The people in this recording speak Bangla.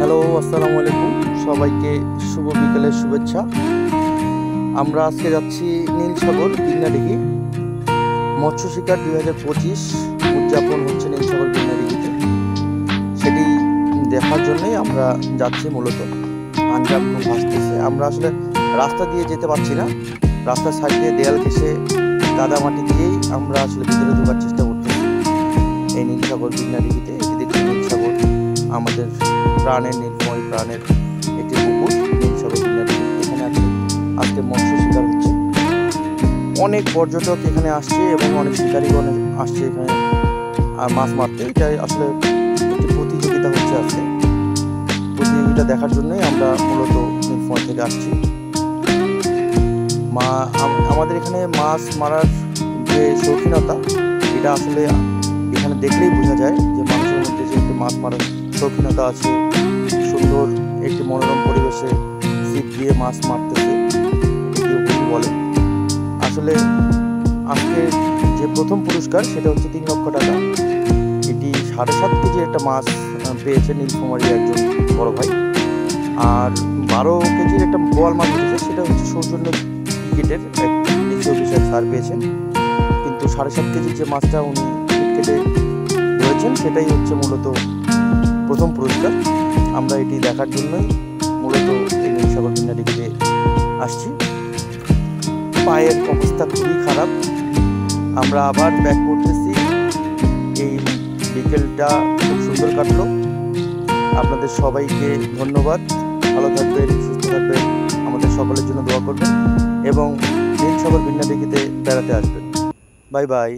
হ্যালো, আসসালামু আলাইকুম। সবাইকে শুভ বিকেলের শুভেচ্ছা। আমরা আজকে যাচ্ছি নীলসাগর বিন্যাডিঘি। মৎস্য শিকার 2025 উদযাপন হচ্ছে নীলসাগর বিন্যাডিঘিতে। সেটি দেখার জন্যই আমরা যাচ্ছি। মূলত আঞ্জাম খুব ভাসতেছে। আমরা আসলে রাস্তা দিয়ে যেতে পারছি না। রাস্তার সাইড দিয়ে দেয়াল ঘেঁষে কাদামাটি দিয়েই আমরা আসলে ভিতরে ঢোকার চেষ্টা করতেছি এই নীলসাগর বিন্যাডিঘিতে। এটি দেখছি নীলসাগর, আমাদের প্রাণের নীলময় প্রাণের একটি পুকুর নীলসাগর বিন্যাডিঘি। এখানে আজকে মৎস্য শিকার হচ্ছে। অনেক পর্যটক এখানে আসছে এবং অনেক শিকারীগণ আসছে এখানে মাছ মারতে। এটা আসলে একটি প্রতিযোগিতা হচ্ছে আজকে। প্রতিযোগিতা দেখার জন্যই আমরা মূলত নীলময় থেকে আসছি। আমাদের এখানে মাছ মারার যে শৌখিনতা, এটা আসলে এখানে দেখলেই বোঝা যায় যে মানুষের মধ্যে যে একটি মাছ মারার শৌখিনতা আছে। সুন্দর একটি মনোরম পরিবেশে ছিপ দিয়ে মাছ মারতেছে, বলে। আসলে আজকে যে প্রথম পুরস্কার সেটা হচ্ছে 3 লক্ষ টাকা। এটি 7.5 কেজি একটা মাছ পেয়েছে নীলফামারীর একজন বড় ভাই। আর 12 কেজির একটা বোয়াল মাছ উঠেছে, সেটা হচ্ছে সৌজন্য ক্রিকেটের এক দ্বিতীয় বিষয় স্যার পেয়েছেন। কিন্তু 7.5 কেজির যে মাছটা উনি ক্রিকেটে ধরেছেন সেটাই হচ্ছে মূলত প্রথম পুরস্কার। আমরা এটি দেখার জন্যই মূলত এই নীলসাগর বিন্যাডিঘিতে আসছি। পায়ের অবস্থা খুবই খারাপ। আমরা আবার ব্যাক করতেছি। এই বিকেলটা খুব সুন্দর কাটলো। আপনাদের সবাইকে ধন্যবাদ। ভালো থাকবেন, সুস্থ থাকবেন, আমাদের সকলের জন্য দোয়া করবেন এবং নীলসাগর বিন্যাডিঘিতে বেড়াতে আসবেন। Bye bye.